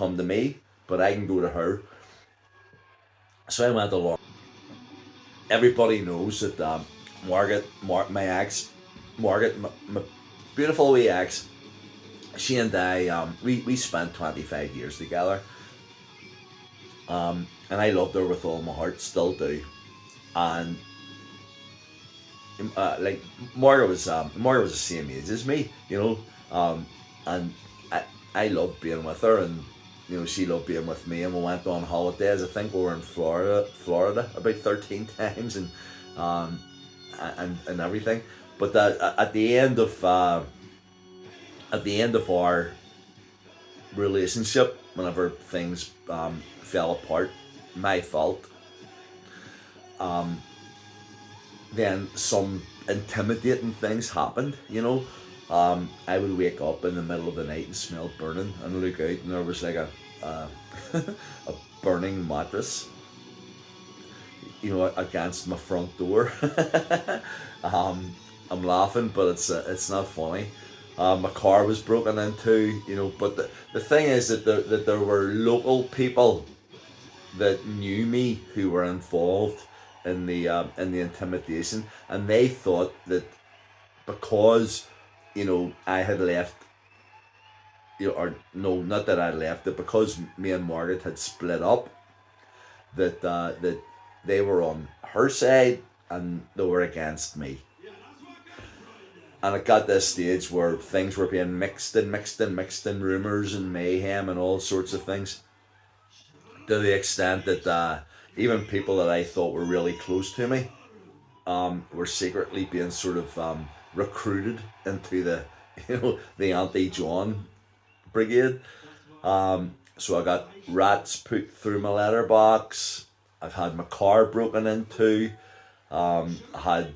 come to me, but I can go to her. So I went along. Everybody knows that my ex, Margaret, my beautiful wee ex, she and I, we spent 25 years together. And I loved her with all my heart, still do. And like Margaret was the same age as me, and I loved being with her, and she loved being with me, and we went on holidays. I think we were in Florida about 13 times, and and everything. But at the end of our relationship, whenever things fell apart, my fault. Then some intimidating things happened. I would wake up in the middle of the night and smell burning, and look out, and there was like a a burning mattress, against my front door. I'm laughing, but it's not funny. My car was broken into, but the thing is that there were local people that knew me who were involved in the intimidation, and they thought that because I had left, or no, not that I left, that because me and Margaret had split up, that they were on her side and they were against me. And it got this stage where things were being mixed in rumors and mayhem and all sorts of things, to the extent that even people that I thought were really close to me were secretly being sort of recruited into the the anti-John brigade. So I got rats put through my letterbox. I've had my car broken into. I had,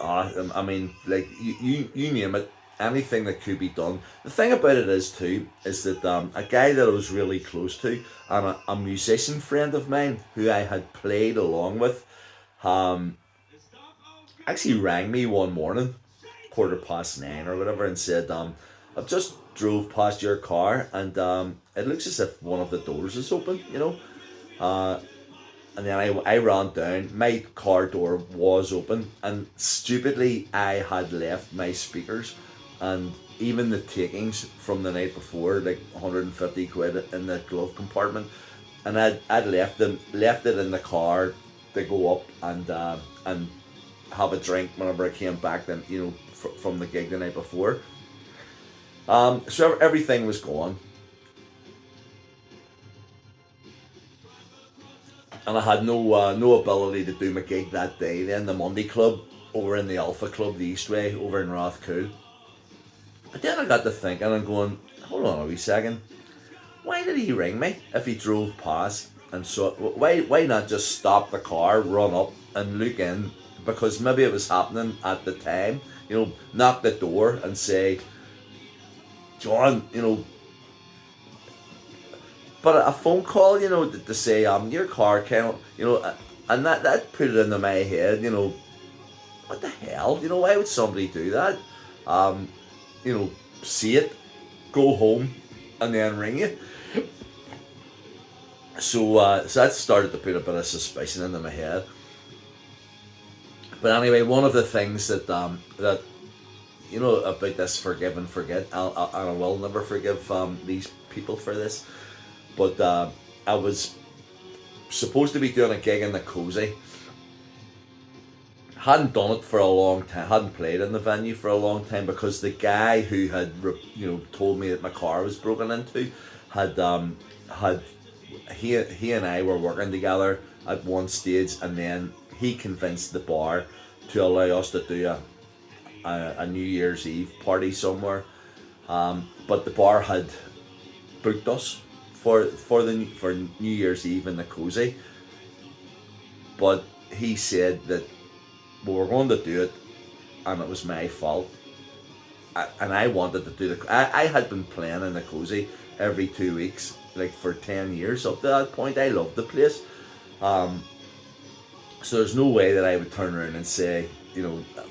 I mean, like you name it, anything that could be done. The thing about it is too, is that a guy that I was really close to, and a musician friend of mine who I had played along with, actually rang me one morning, 9:15 or whatever, and said, I've just drove past your car, and it looks as if one of the doors is open. Uh, and then I ran down, my car door was open, and stupidly I had left my speakers and even the takings from the night before, like 150 quid in the glove compartment, and I'd left it in the car to go up and have a drink whenever I came back, then from the gig the night before. So everything was gone, and I had no ability to do my gig that day. Then the Monday Club over in the Alpha Club, the Eastway over in Rathcoole. But then I got to thinking, and I'm going, hold on a wee second. Why did he ring me if he drove past? And so why not just stop the car, run up and look in, because maybe it was happening at the time. Knock the door and say, John, but a phone call, to say, your car can't, and that put it into my head, what the hell, why would somebody do that? See it, go home, and then ring you. So that started to put a bit of suspicion into my head. But anyway, one of the things that about this forgive and forget, I will never forgive these people for this. But I was supposed to be doing a gig in the Cozy. Hadn't done it for a long time. Hadn't played in the venue for a long time, because the guy who had told me that my car was broken into had he and I were working together at one stage, and then he convinced the bar to allow us to do a New Year's Eve party somewhere. But the bar had booked us for New Year's Eve in the Cozy. But he said that we were going to do it, and it was my fault. And I wanted to do I had been playing in the Cozy every 2 weeks, like for 10 years up to that point. I loved the place. So there's no way that I would turn around and say,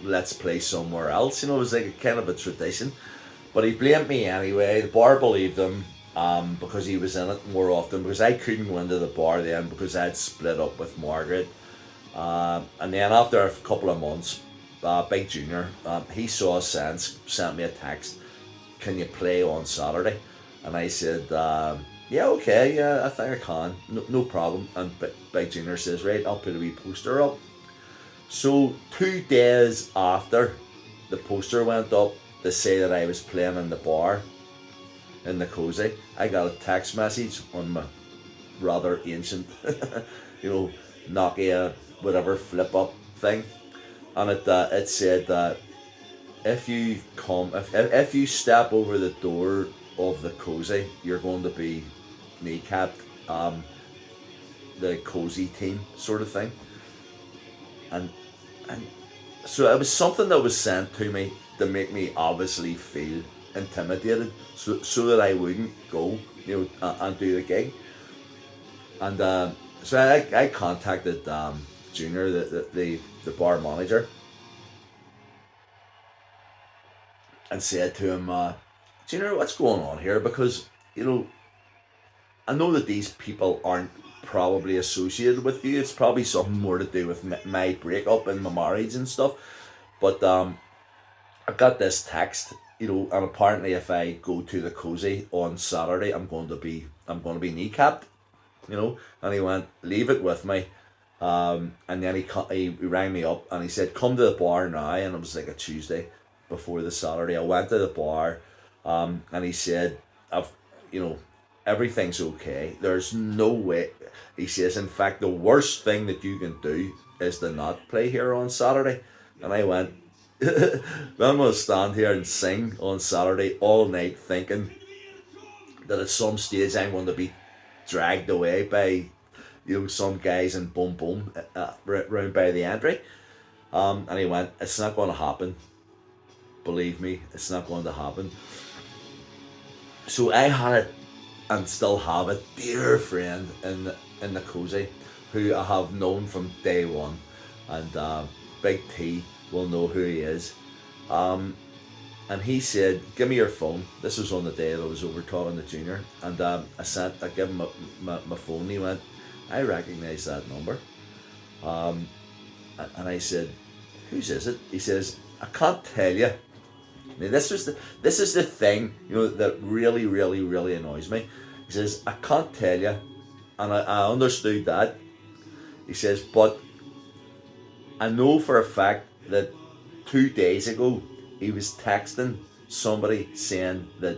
let's play somewhere else. It was like a kind of a tradition. But he blamed me anyway. The bar believed him. because he was in it more often, because I couldn't go into the bar then because I'd split up with Margaret. And then after a couple of months, Big Junior, he saw sense, sent me a text, can you play on Saturday? And I said, yeah, okay, yeah, I think I can, no problem. And Big Junior says, right, I'll put a wee poster up. So 2 days after the poster went up to say that I was playing in the bar in the cozy, I got a text message on my rather ancient, you know, Nokia whatever flip up thing, and it said that if you step over the door of the cozy, you're going to be kneecapped. The cozy team sort of thing, and and so it was something that was sent to me to make me obviously feel intimidated, so that I wouldn't go, and do the gig. And so I contacted Junior, the bar manager, and said to him, Junior, what's going on here? Because, I know that these people aren't probably associated with you. It's probably something more to do with my breakup and my marriage and stuff. But I got this text, and apparently if I go to the cozy on Saturday, I'm going to be kneecapped, And he went, leave it with me. And then he rang me up and he said, come to the bar now. And it was like a Tuesday before the Saturday. I went to the bar, and he said, I've, everything's okay. There's no way. He says, in fact, the worst thing that you can do is to not play here on Saturday. And I went, I'm going to stand here and sing on Saturday all night thinking that at some stage I'm going to be dragged away by, some guys in boom boom round by the entry. And he went, it's not going to happen. Believe me, it's not going to happen. So I had it, and still have a dear friend in the cozy, who I have known from day one, and Big T will know who he is. And he said, give me your phone. This was on the day that I was over talking to Junior. And I gave him my phone. He went, I recognise that number. And I said, whose is it? He says, I can't tell you. Now, this is the thing, that really, really, really annoys me. He says, I can't tell you. And I understood that. He says, but I know for a fact that 2 days ago, he was texting somebody saying that,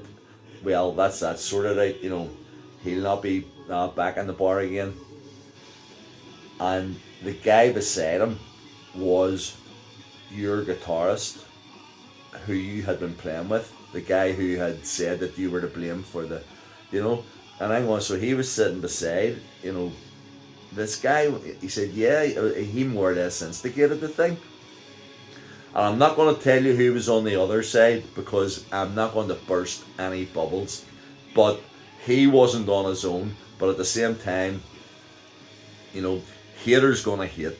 well, that's that sorted out, he'll not be back in the bar again. And the guy beside him was your guitarist who you had been playing with, the guy who had said that you were to blame for the, and I'm going, so he was sitting beside, this guy. He said, yeah, he more or less instigated the thing. And I'm not going to tell you who was on the other side because I'm not going to burst any bubbles. But he wasn't on his own. But at the same time, haters going to hate.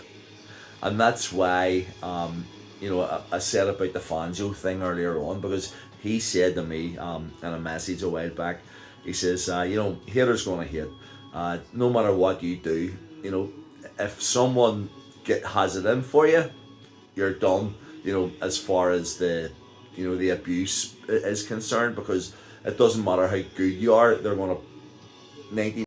And that's why, I said about the Fanjo thing earlier on, because he said to me in a message a while back, he says, haters going to hate. No matter what you do, if someone has it in for you, you're done. As far as the abuse is concerned, because it doesn't matter how good you are, they're going to 90